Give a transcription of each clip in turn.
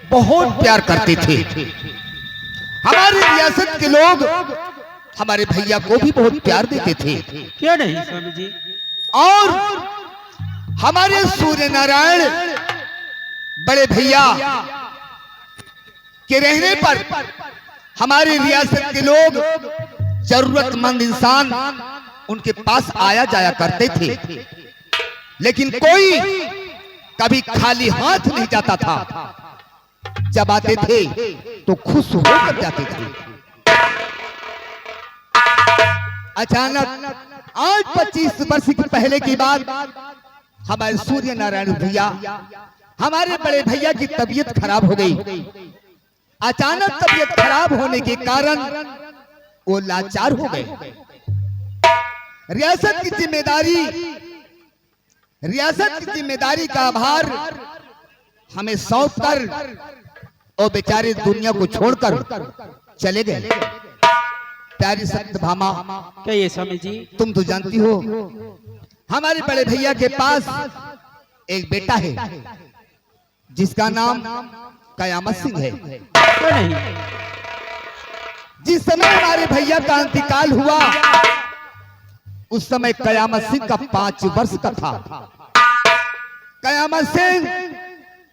बहुत प्यार करते थे। हमारी रियासत के लोग हमारे भैया को भी बहुत प्यार देते थे। क्यों नहीं स्वामी जी? और हमारे सूर्य नारायण बड़े भैया के रहने पर हमारी रियासत के लोग जरूरतमंद इंसान उनके पास आया जाया करते थे, लेकिन कोई कभी खाली हाथ नहीं जाता था। जब आते थे तो खुश होकर जाते थे। अचानक आज 25 वर्ष की पहले की बात, हमारे सूर्य नारायण भैया, हमारे बड़े भैया की तबीयत खराब हो गई। अचानक तबीयत खराब होने के कारण वो लाचार हो गए। रियासत की जिम्मेदारी का भार हमें सौंप कर और बेचारे दुनिया को छोड़कर चले गए। प्यारी सत्यभामा, कहिए स्वामी जी। तुम तो जानती हो हमारे बड़े भैया के पास एक बेटा है जिसका नाम कयामत सिंह है। क्यों नहीं? जिस समय हमारे भैया का इंतकाल हुआ उस समय कयामत सिंह का 5 वर्ष का था। कयामत सिंह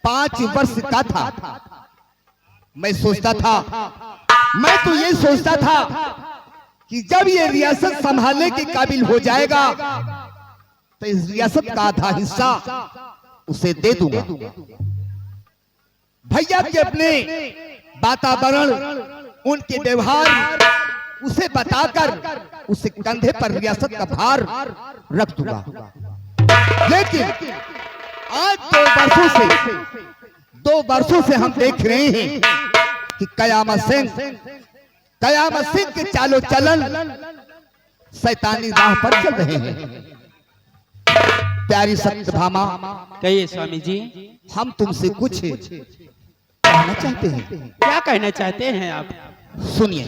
5 वर्ष का था। मैं तो ये सोचता था कि जब ये रियासत संभालने के काबिल हो जाएगा तो इस रियासत का आधा हिस्सा उसे दे दूंगा। भैया के अपने वातावरण, उनके व्यवहार उसे बताकर उसे कंधे पर रियासत का भार रख दूंगा। लेकिन आज 2 वर्षों से हम देख रहे हैं कि कयामत सिंह के चालो चलन शैतानी राह पर चल रहे हैं। प्यारी सत्यभामा, कहिए स्वामी जी। हम तुमसे कुछ कहना चाहते हैं। क्या कहना चाहते हैं आप? सुनिए।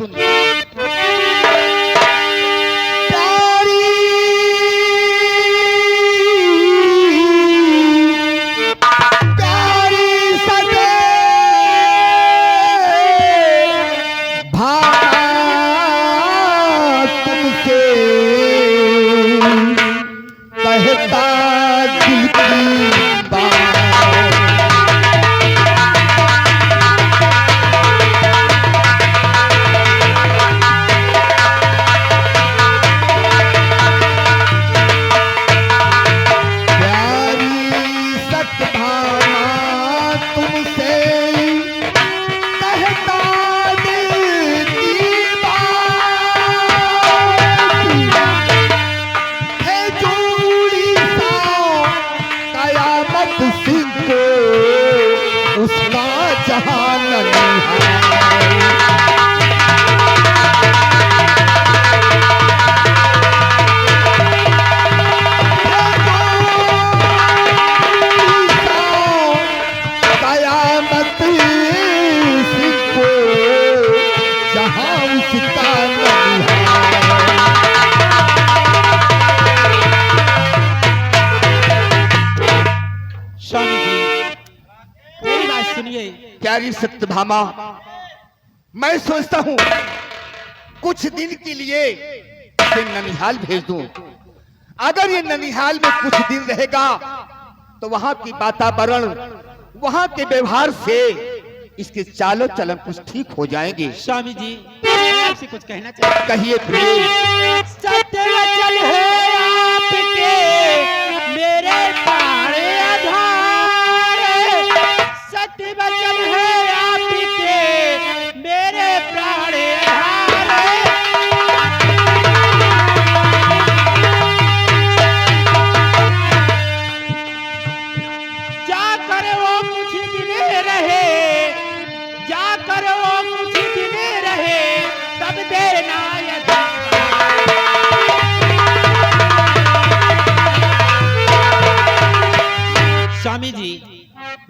प्यारी सत्यभामा, मैं सोचता हूं कुछ दिन के लिए इसे ननिहाल भेज दूं। अगर ये ननिहाल में कुछ दिन रहेगा तो वहां की वातावरण, वहां के व्यवहार से इसके चालो चलन कुछ ठीक हो जाएंगे। स्वामी जी, मैं आपसे कुछ कहना चाहता हूं। कहिए प्रिय। सत्य वचन है आपके मेरे प्राण आधार, सत्य वचन है आपके मेरे प्राण आधार। जाकर वो कुछ दिन रहे, जाकर वो कुछ दिन रहे, तब देना यदि। स्वामी जी,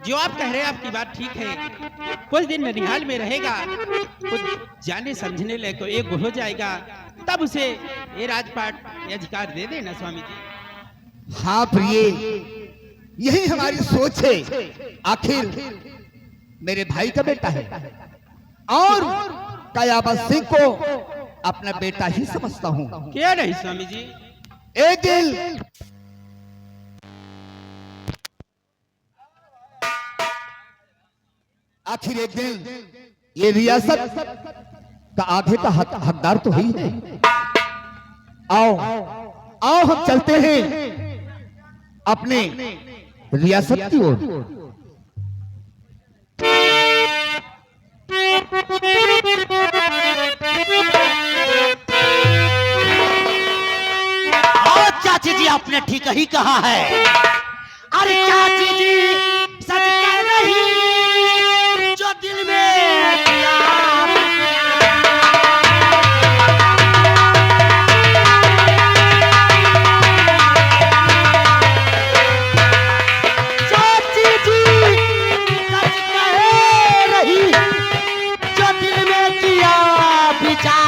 जो आप कह रहे हैं आपकी बात ठीक है। कुछ दिन ननिहाल में रहेगा, कुछ जाने समझने लायक तो एक हो जाएगा, तब उसे ये राजपाट ये अधिकार दे देना स्वामी जी। हाँ प्रिय, यही हमारी सोच है। आखिर मेरे भाई का बेटा है और कयामत सिंह को अपना बेटा ही समझता हूँ। क्या नहीं स्वामी जी? एक दिन आखिर एक दिन ये रियासत का आधे का हकदार तो ही है। आओ आओ हम चलते हैं अपने रियासत की ओर। चाची जी आपने ठीक ही कहा है। अरे चाची जी सच कह रही जो दिल में किया। चाची जी सच कह रही जो दिल में किया विचार।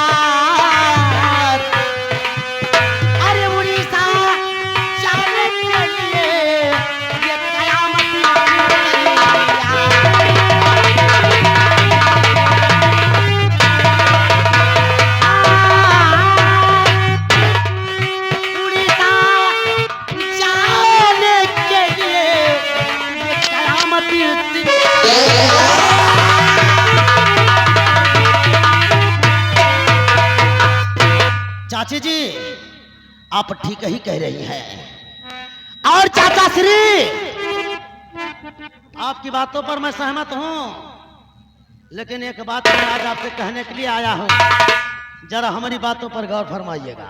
चाची जी आप ठीक ही कह रही हैं। और चाचा श्री आपकी बातों पर मैं सहमत हूं, लेकिन एक बात मैं आज आपसे कहने के लिए आया हूं, जरा हमारी बातों पर गौर फरमाइएगा।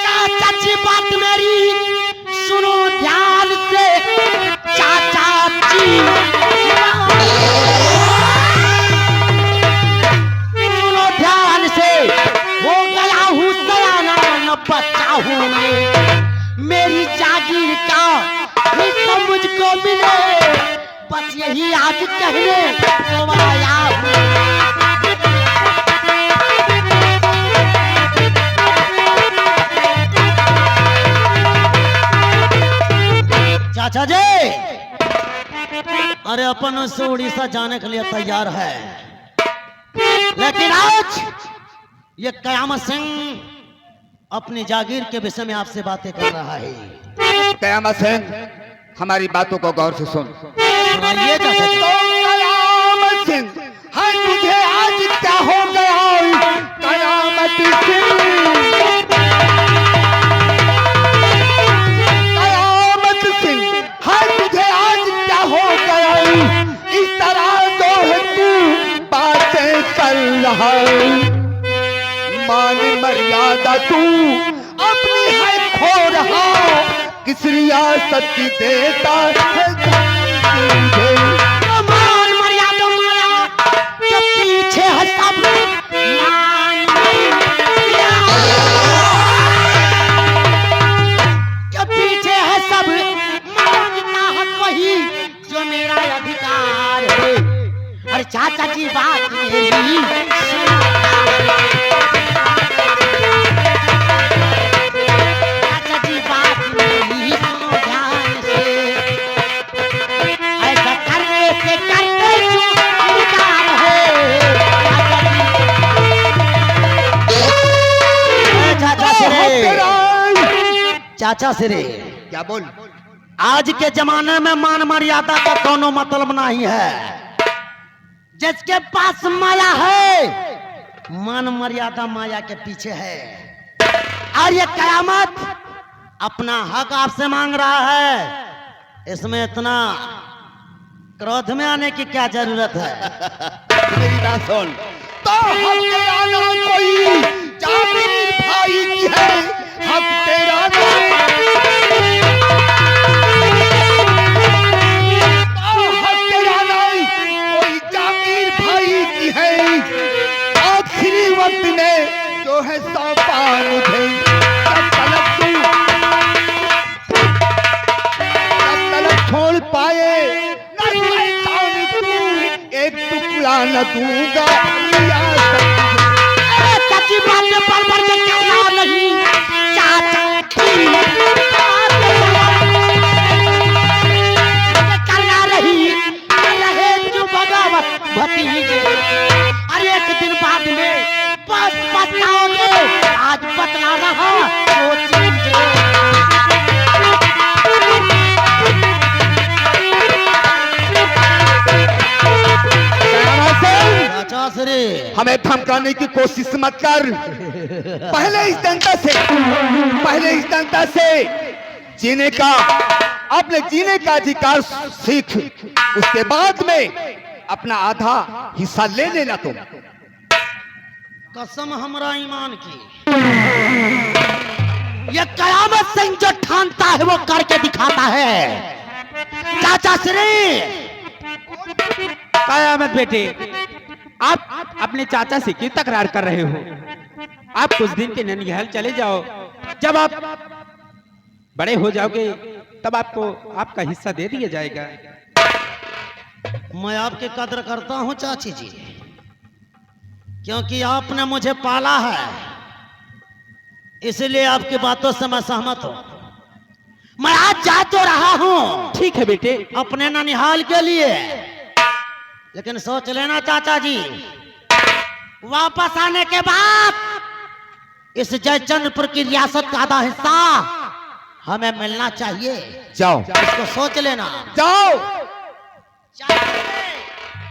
चाचा जी बात मेरी सुनो ध्यान से। चाचा जी बच्चा हूँ मेरी जागीर का हिस्सा मुझको मिले, बस यही आज कहने को आया हूँ। चाचा जी अरे अपन से उड़ीसा जाने के लिए तैयार है, लेकिन आज ये कयामत सिंह अपनी जागीर के विषय में आपसे बातें कर रहा है। कयामत सिंह हमारी बातों को गौर से सुन। सुनाइए चाचा जी। कयामत सिंह हाँ तुझे आज क्या हो गया? कयामत सिंह कयामत सिंह हाँ तुझे आज क्या हो गया? इस तरह जो है तू बातें कर रहा है। मान मर्यादा तू अपनी है खो रहा, किस रियासत की देता है तुझे? मान मर्यादा माया के पीछे है सब मान के पीछे है सब मांगता है वही जो मेरा अधिकार है। अरे चाचा जी बात मेरी चाचा श्री क्या बोल? आज के जमाने में मान मर्यादा का कोनो मतलब नहीं है। जिसके पास माया है मान मर्यादा माया के पीछे है। और ये कयामत अपना हक आपसे मांग रहा है, इसमें इतना क्रोध में आने की क्या जरूरत है? मेरी बात सुन। तो हक तेरा ना कोई जागीर भाई की है, हक तेरा ना हक तेरा नहीं कोई जागीर भाई की है। आखिरी वक्त में जो है सौंपा मुझे, जब तलक छोड़ पाए एक टुकड़ा न दूंगा। सच्ची बात पर के कहना नहीं चाचा की बात हमें धमकाने की कोशिश मत कर। पहले इस जनता से जीने का, अपने जीने का अधिकार सीख, उसके बाद में अपना आधा हिस्सा ले लेना तुम। कसम हमरा ईमान की, ये कयामत सिंह जो ठानता है वो करके दिखाता है। चाचा श्री कयामत बेटे, आप अपने चाचा से क्यों तकरार कर रहे हो? आप कुछ दिन के ननिहाल चले जाओ, जब आप बड़े हो जाओगे तब आपको आपका हिस्सा दे दिया जाएगा। मैं आपकी कद्र करता हूं चाची जी, क्योंकि आपने मुझे पाला है, इसलिए आपकी बातों से मैं सहमत हूं। मैं आज जा तो रहा हूं, ठीक है बेटे, अपने ननिहाल के लिए, लेकिन सोच लेना चाचा जी, वापस आने के बाद इस जयचंद्रपुर की रियासत का आधा हिस्सा हमें मिलना चाहिए। जाओ, इसको सोच लेना। जाओ।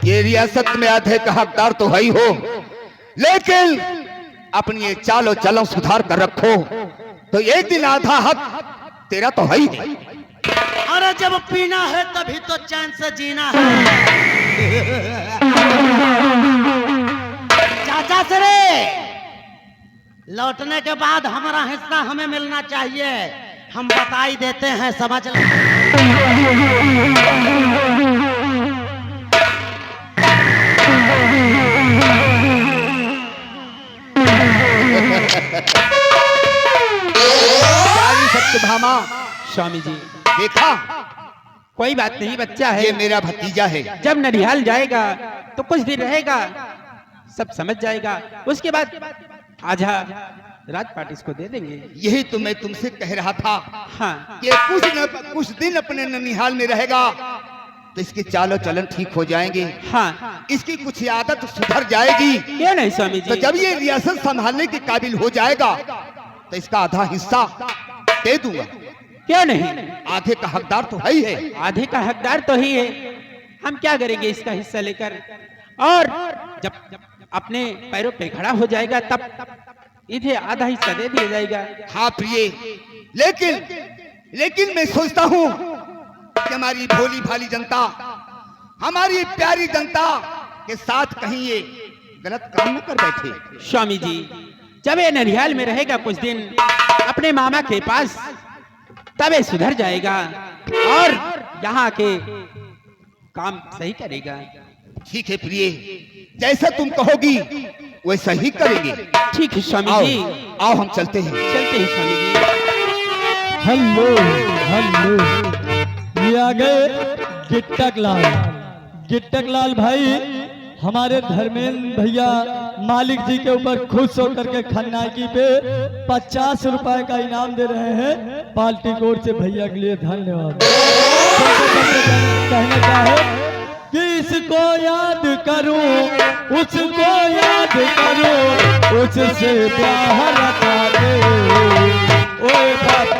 ये रियासत में आधे का हकदार तो है ही हो, लेकिन अपनी ये चालो चलो सुधार कर रखो, तो एक दिन आधा हक तेरा तो है ही। अरे जब पीना है तभी तो चैन से जीना है। चाचा सरे, लौटने के बाद हमारा हिस्सा हमें मिलना चाहिए, हम बता ही देते हैं, समझ ले। सत्यभामा, स्वामी जी देखा, कोई बात नहीं, बच्चा ये है, मेरा भतीजा है। जब ननिहाल जाएगा तो कुछ दिन रहेगा, सब समझ जाएगा, उसके बाद आधा राजपाट इसको दे देंगे। यही तो मैं तुमसे कह रहा था हाँ, कि कुछ दिन अपने ननिहाल में रहेगा तो इसके चालो चलन ठीक हो जाएंगे, हाँ, इसकी कुछ आदत सुधर जाएगी। क्यों नहीं स्वामी तो जी? जब ये रियासत संभालने के काबिल हो जाएगा तो इसका आधा हिस्सा दे दूंगा। क्यों नहीं? आधे का हकदार तो है ही है। आधे का हकदार तो ही है, हम क्या करेंगे इसका हिस्सा लेकर? और जब अपने पैरों पे खड़ा हो जाएगा तब इधे आधा हिस्सा दे दिया जाएगा। हाँ प्रिय, लेकिन मैं सोचता हूँ कि हमारी भोली भाली जनता, हमारी प्यारी जनता के साथ कहीं ये गलत काम न कर बैठे। स्वामी जी, जब ये ननिहाल में रहेगा कुछ दिन अपने मामा के पास, तब ये सुधर जाएगा और यहाँ के काम सही करेगा। ठीक है प्रिय, जैसा तुम कहोगी वैसा ही करेंगे। ठीक है स्वामी आओ, जी, आओ हम चलते हैं। चलते हैं स्वामी जी। हेलो हेलो, ये आ गए गिट्टक लाल भाई, हमारे धर्मेंद्र भैया मालिक जी के ऊपर खुश होकर के खन्नाकी पे 50 रुपए का इनाम दे रहे हैं। पार्टी कोर्ट से भैया के लिए धन्यवाद। कहना चाहे कि इसको याद करूं, उसको याद करूं, उससे प्यार रखा दे, ओए बाबा।